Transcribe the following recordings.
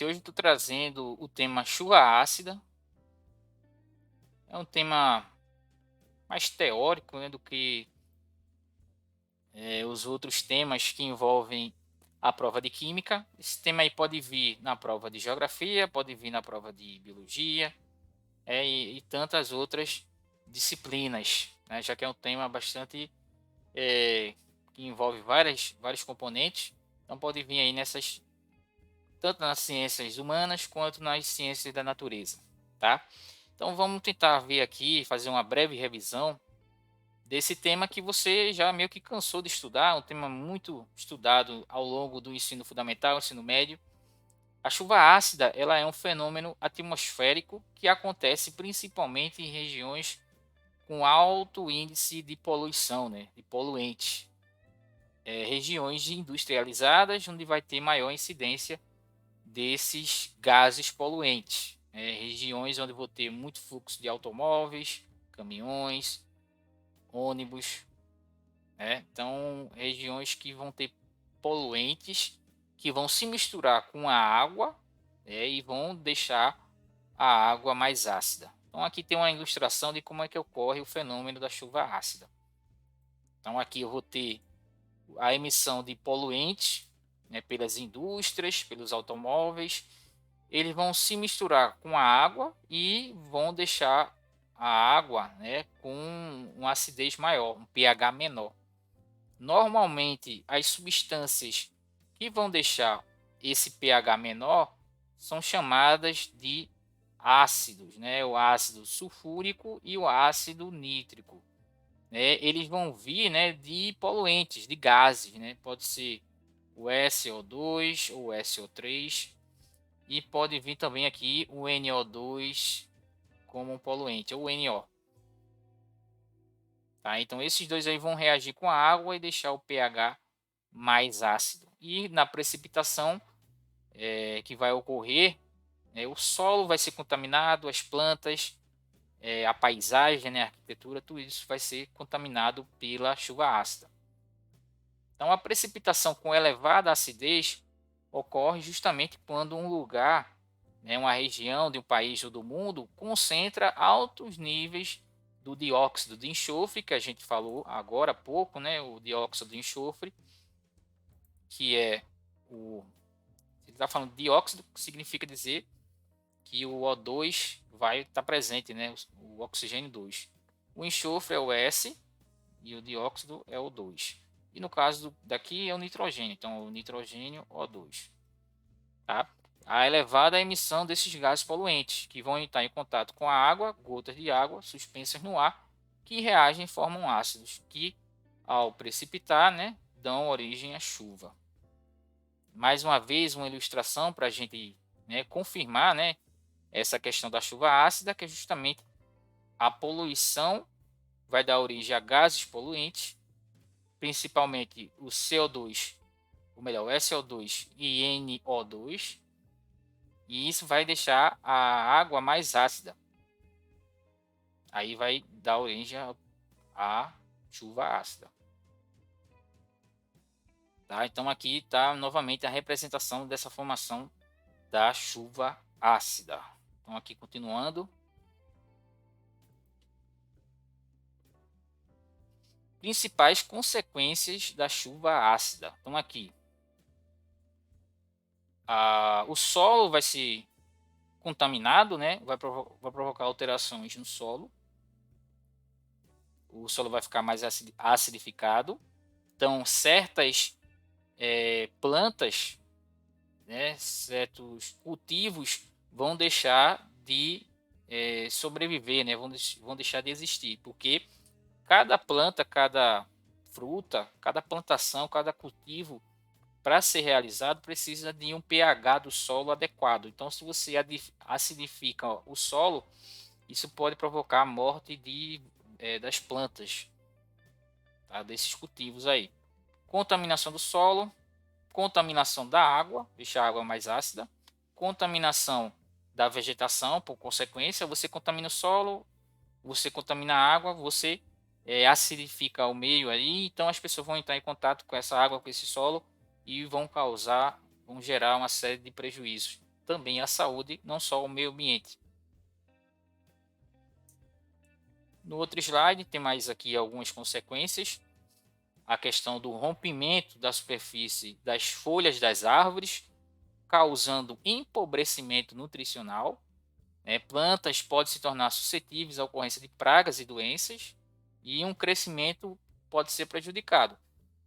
gente, hoje eu estou trazendo o tema chuva ácida. É um tema mais teórico, né, do que os outros temas que envolvem a prova de química. Esse tema aí pode vir na prova de geografia, pode vir na prova de biologia, e tantas outras disciplinas, né, já que é um tema bastante que envolve vários componentes. Então pode vir aí nessas, tanto nas ciências humanas quanto nas ciências da natureza, tá? Então vamos tentar ver aqui, fazer uma breve revisão desse tema que você já meio que cansou de estudar, um tema muito estudado ao longo do ensino fundamental, ensino médio. A chuva ácida, ela é um fenômeno atmosférico que acontece principalmente em regiões com alto índice de poluição, né, de poluentes. Regiões industrializadas, onde vai ter maior incidência desses gases poluentes. Regiões onde vou ter muito fluxo de automóveis, caminhões, ônibus. Então, regiões que vão ter poluentes que vão se misturar com a água, e vão deixar a água mais ácida. Então, aqui tem uma ilustração de como é que ocorre o fenômeno da chuva ácida. Então, aqui eu vou ter a emissão de poluentes, né, pelas indústrias, pelos automóveis. Eles vão se misturar com a água e vão deixar a água, né, com uma acidez maior, um pH menor. Normalmente, as substâncias que vão deixar esse pH menor são chamadas de ácidos, né? O ácido sulfúrico e o ácido nítrico. Eles vão vir, né, de poluentes, de gases, né? Pode ser o SO2 ou o SO3 e pode vir também aqui o NO2 como um poluente, ou NO. Tá? Então esses dois aí vão reagir com a água e deixar o pH mais ácido. E na precipitação que vai ocorrer, o solo vai ser contaminado, as plantas, a paisagem, né, a arquitetura, tudo isso vai ser contaminado pela chuva ácida. Então a precipitação com elevada acidez ocorre justamente quando um lugar, né, uma região de um país ou do mundo, concentra altos níveis do dióxido de enxofre, que a gente falou agora há pouco, né, o dióxido de enxofre, que é o... Ele está falando de dióxido, que significa dizer que o O2 vai estar presente, né, o oxigênio 2. O enxofre é o S e o dióxido é o 2. E no caso daqui é o nitrogênio, então o nitrogênio O2. Tá? A elevada emissão desses gases poluentes, que vão entrar em contato com a água, gotas de água suspensas no ar, que reagem e formam ácidos, que ao precipitar, né, dão origem à chuva. Mais uma vez, uma ilustração para a gente, né, confirmar, né, essa questão da chuva ácida, que é justamente a poluição vai dar origem a gases poluentes, principalmente o CO2, ou melhor, o SO2 e NO2, e isso vai deixar a água mais ácida. Aí vai dar origem à chuva ácida. Tá? Então aqui está novamente a representação dessa formação da chuva ácida. Então aqui continuando. Principais consequências da chuva ácida. Então aqui o solo vai ser contaminado, né? Vai provocar alterações no solo. O solo vai ficar mais acidificado. Então certas plantas, né, certos cultivos vão deixar de sobreviver, né? Vão deixar de existir, porque cada planta, cada fruta, cada plantação, cada cultivo, para ser realizado, precisa de um pH do solo adequado. Então, se você acidifica o solo, isso pode provocar a morte das plantas, tá? Desses cultivos aí. Contaminação do solo, contaminação da água, deixa a água mais ácida, contaminação da vegetação, por consequência, você contamina o solo, você contamina a água, você acidifica o meio aí, então as pessoas vão entrar em contato com essa água, com esse solo e vão gerar uma série de prejuízos também à saúde, não só ao meio ambiente. No outro slide tem mais aqui algumas consequências. A questão do rompimento da superfície das folhas das árvores, causando empobrecimento nutricional. Plantas podem se tornar suscetíveis à ocorrência de pragas e doenças, e um crescimento pode ser prejudicado.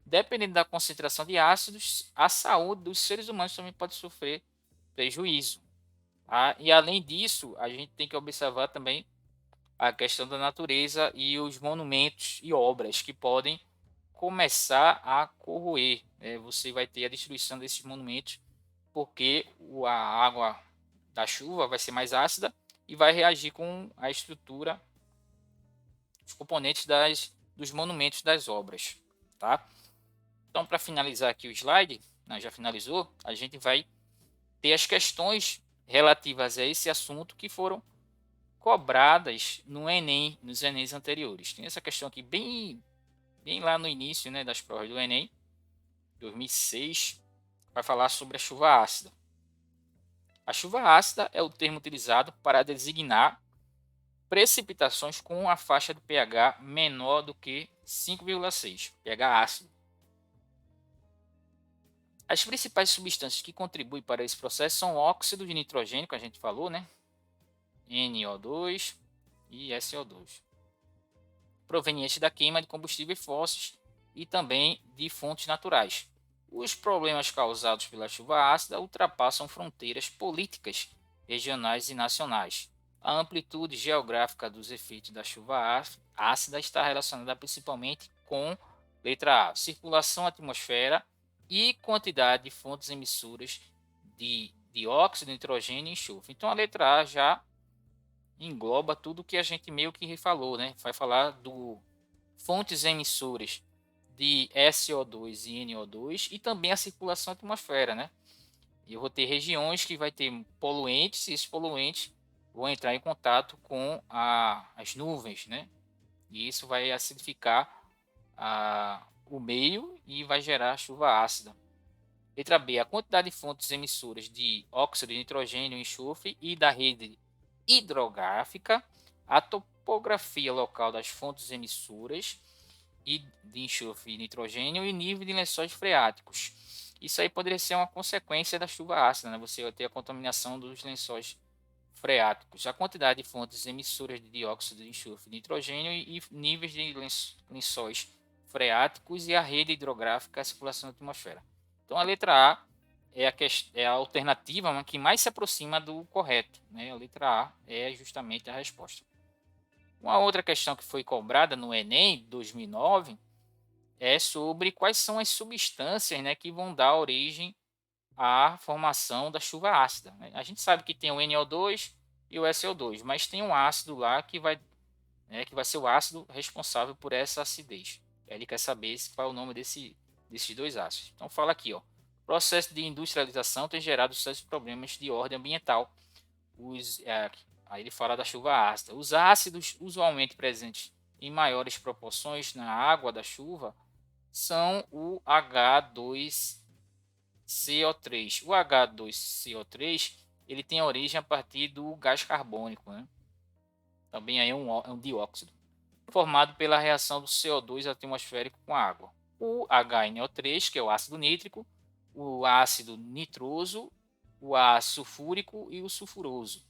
Dependendo da concentração de ácidos, a saúde dos seres humanos também pode sofrer prejuízo. Tá? E além disso, a gente tem que observar também a questão da natureza e os monumentos e obras que podem começar a corroer. Você vai ter a destruição desses monumentos porque a água da chuva vai ser mais ácida e vai reagir com a estrutura, os componentes dos monumentos das obras. Tá? Então, para finalizar aqui o slide, já finalizou, a gente vai ter as questões relativas a esse assunto que foram cobradas no Enem, nos Enems anteriores. Tem essa questão aqui bem lá no início, né, das provas do Enem, 2006, vai falar sobre a chuva ácida. A chuva ácida é o termo utilizado para designar precipitações com a faixa de pH menor do que 5,6, pH ácido. As principais substâncias que contribuem para esse processo são o óxido de nitrogênio, que a gente falou, né? NO2 e SO2, provenientes da queima de combustíveis fósseis e também de fontes naturais. Os problemas causados pela chuva ácida ultrapassam fronteiras políticas, regionais e nacionais. A amplitude geográfica dos efeitos da chuva ácida está relacionada principalmente com, letra A, circulação atmosfera e quantidade de fontes emissoras de dióxido de nitrogênio e enxofre. Então a letra A já engloba tudo que a gente meio que falou, né? Vai falar do fontes emissoras de SO2 e NO2 e também a circulação atmosfera, né? E eu vou ter regiões que vai ter poluentes e esses poluentes vão entrar em contato com as nuvens, né? E isso vai acidificar o meio e vai gerar chuva ácida. Letra B, a quantidade de fontes emissoras de óxido de nitrogênio e enxofre e da rede hidrográfica, a topografia local das fontes emissoras e de enxofre e nitrogênio e nível de lençóis freáticos. Isso aí poderia ser uma consequência da chuva ácida, né? Você vai ter a contaminação dos lençóis freáticos, a quantidade de fontes emissoras de dióxido de enxofre e nitrogênio e níveis de lençóis freáticos e a rede hidrográfica, a circulação da atmosfera. Então a letra A é a alternativa que mais se aproxima do correto, né? A letra A é justamente a resposta. Uma outra questão que foi cobrada no Enem 2009 é sobre quais são as substâncias, né, que vão dar origem à formação da chuva ácida. A gente sabe que tem o NO2 e o SO2, mas tem um ácido lá que vai ser o ácido responsável por essa acidez. Ele quer saber qual é o nome desses dois ácidos. Então fala aqui, ó. O processo de industrialização tem gerado sérios problemas de ordem ambiental. Aí ele fala da chuva ácida. Os ácidos usualmente presentes em maiores proporções na água da chuva são o H2CO3. O H2CO3 ele tem origem a partir do gás carbônico, né? Também aí é um dióxido, formado pela reação do CO2 atmosférico com a água. O HNO3, que é o ácido nítrico, o ácido nitroso, o ácido sulfúrico e o sulfuroso.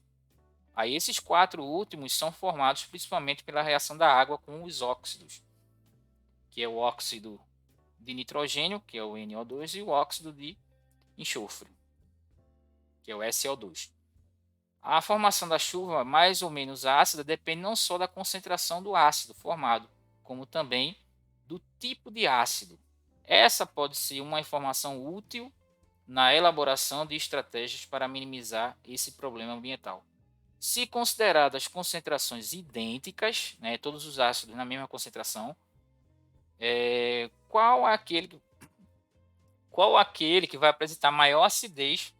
Aí esses quatro últimos são formados principalmente pela reação da água com os óxidos, que é o óxido de nitrogênio, que é o NO2, e o óxido de enxofre, que é o SO2. A formação da chuva mais ou menos ácida depende não só da concentração do ácido formado, como também do tipo de ácido. Essa pode ser uma informação útil na elaboração de estratégias para minimizar esse problema ambiental. Se consideradas concentrações idênticas, né, todos os ácidos na mesma concentração, qual aquele que vai apresentar maior acidez,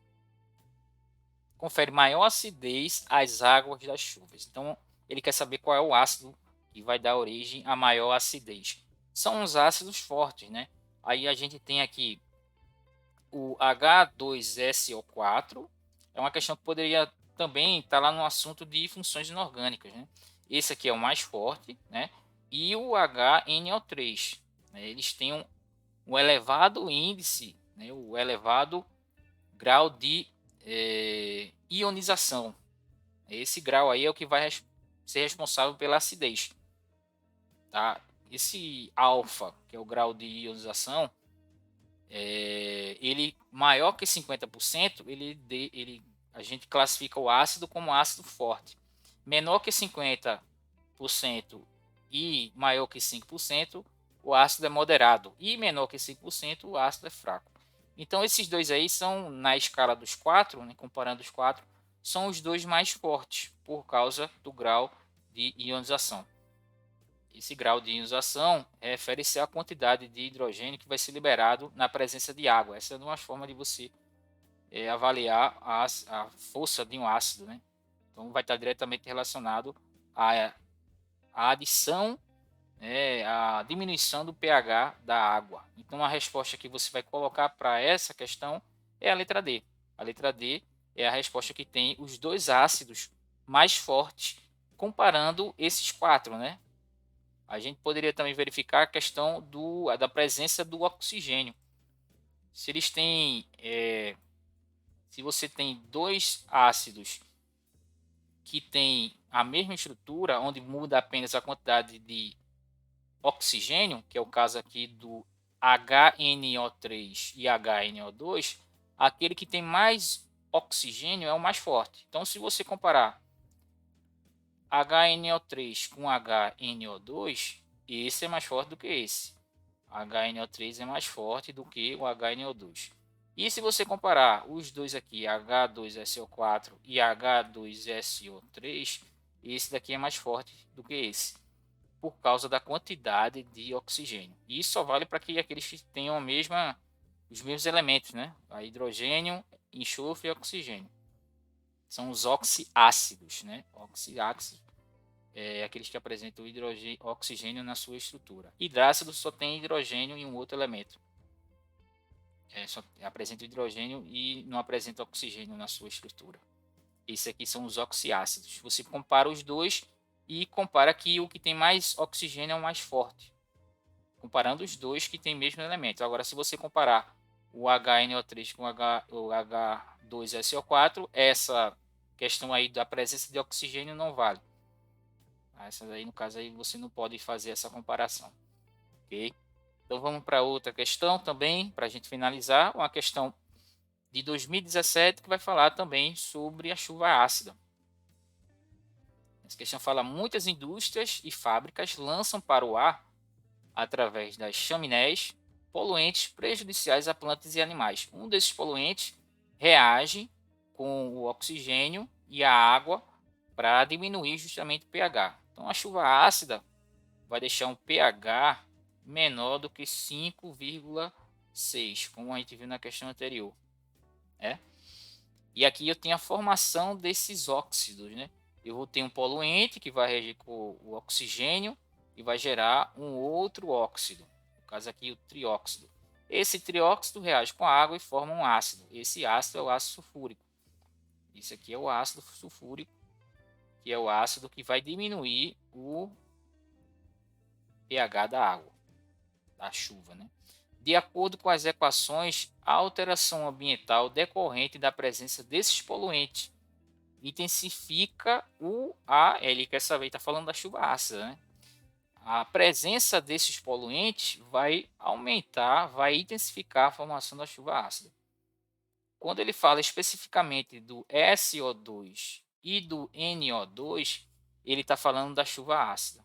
confere maior acidez às águas das chuvas? Então, ele quer saber qual é o ácido que vai dar origem a maior acidez. São os ácidos fortes, né? Aí a gente tem aqui o H2SO4, é uma questão que poderia também estar lá no assunto de funções inorgânicas, né? Esse aqui é o mais forte, né? E o HNO3, né? Eles têm um elevado índice, né? O elevado grau de ionização. Esse grau aí é o que vai ser responsável pela acidez, tá? Esse alfa, que é o grau de ionização, ele maior que 50%, a gente classifica o ácido como ácido forte. Menor que 50% e maior que 5%, o ácido é moderado. E menor que 5%, o ácido é fraco. Então, esses dois aí são, na escala dos quatro, né, comparando os quatro, são os dois mais fortes, por causa do grau de ionização. Esse grau de ionização refere-se à quantidade de hidrogênio que vai ser liberado na presença de água. Essa é uma forma de você avaliar a força de um ácido, né? Então, vai estar diretamente relacionado à adição, à diminuição do pH da água. Então, a resposta que você vai colocar para essa questão é a letra D. A letra D é a resposta que tem os dois ácidos mais fortes, comparando esses quatro, né? A gente poderia também verificar a questão da presença do oxigênio. Se eles têm, se você tem dois ácidos que têm a mesma estrutura, onde muda apenas a quantidade de oxigênio, que é o caso aqui do HNO3 e HNO2, aquele que tem mais oxigênio é o mais forte. Então, se você comparar HNO3 com HNO2, esse é mais forte do que esse. HNO3 é mais forte do que o HNO2. E se você comparar os dois aqui, H2SO4 e H2SO3, esse daqui é mais forte do que esse, por causa da quantidade de oxigênio. E isso só vale para aqueles que tenham os mesmos elementos, né? A hidrogênio, enxofre e oxigênio. São os oxiácidos, né? Oxiácidos aqueles que apresentam oxigênio na sua estrutura. Hidrácido só tem hidrogênio e um outro elemento. Só apresenta hidrogênio e não apresenta oxigênio na sua estrutura. Esses aqui são os oxiácidos. Você compara os dois e compara que o que tem mais oxigênio é o mais forte. Comparando os dois que têm o mesmo elemento. Agora, se você comparar o HNO3 com o H2SO4, essa questão aí da presença de oxigênio não vale. Essa daí, no caso, aí você não pode fazer essa comparação. Ok? Então vamos para outra questão também, para a gente finalizar. Uma questão de 2017 que vai falar também sobre a chuva ácida. Essa questão fala: muitas indústrias e fábricas lançam para o ar, através das chaminés, poluentes prejudiciais a plantas e animais. Um desses poluentes reage com o oxigênio e a água para diminuir justamente o pH. Então, a chuva ácida vai deixar um pH menor do que 5,6, como a gente viu na questão anterior. E aqui eu tenho a formação desses óxidos, né? Eu vou ter um poluente que vai reagir com o oxigênio e vai gerar um outro óxido, no caso aqui o trióxido. Esse trióxido reage com a água e forma um ácido. Esse ácido é o ácido sulfúrico. Esse aqui é o ácido sulfúrico, que é o ácido que vai diminuir o pH da água, da chuva, né? De acordo com as equações, a alteração ambiental decorrente da presença desses poluentes intensifica ele quer saber, está falando da chuva ácida, né? A presença desses poluentes vai aumentar, vai intensificar a formação da chuva ácida. Quando ele fala especificamente do SO2 e do NO2, ele está falando da chuva ácida.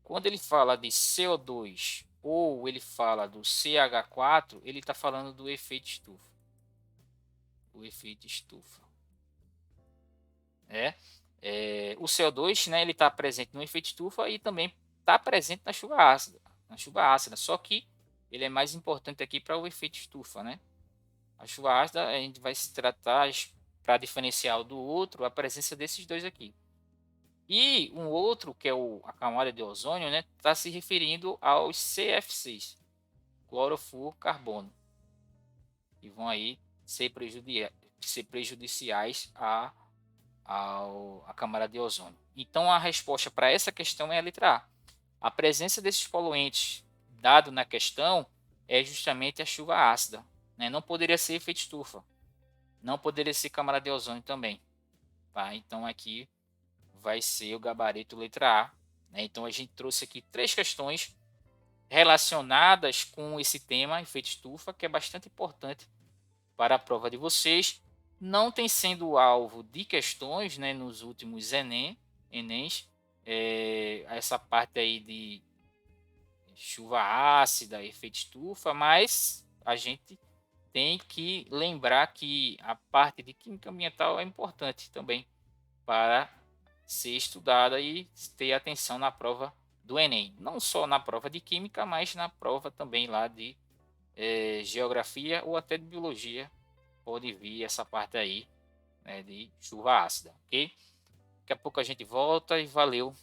Quando ele fala de CO2 ou ele fala do CH4, ele está falando do efeito estufa. O efeito estufa. O CO2, né, ele está presente no efeito estufa e também está presente na chuva ácida. Só que ele é mais importante aqui para o efeito estufa, né? A chuva ácida a gente vai se tratar para diferenciar do outro a presença desses dois aqui. E um outro, que é a camada de ozônio, né, está se referindo aos CFCs, clorofluorcarbono, que vão aí ser ser prejudiciais à camada de ozônio. Então a resposta para essa questão é a letra A. A presença desses poluentes, dado na questão, é justamente a chuva ácida. Né? Não poderia ser efeito estufa. Não poderia ser camada de ozônio também. Tá? Então aqui vai ser o gabarito letra A. Né? Então a gente trouxe aqui 3 questões relacionadas com esse tema, efeito estufa, que é bastante importante para a prova de vocês. Não tem sendo alvo de questões, né, nos últimos Enems, essa parte aí de chuva ácida, efeito estufa, mas a gente tem que lembrar que a parte de química ambiental é importante também para ser estudada e ter atenção na prova do Enem. Não só na prova de química, mas na prova também lá de geografia ou até de biologia. Pode vir essa parte aí, né, de chuva ácida, ok? Daqui a pouco a gente volta e valeu.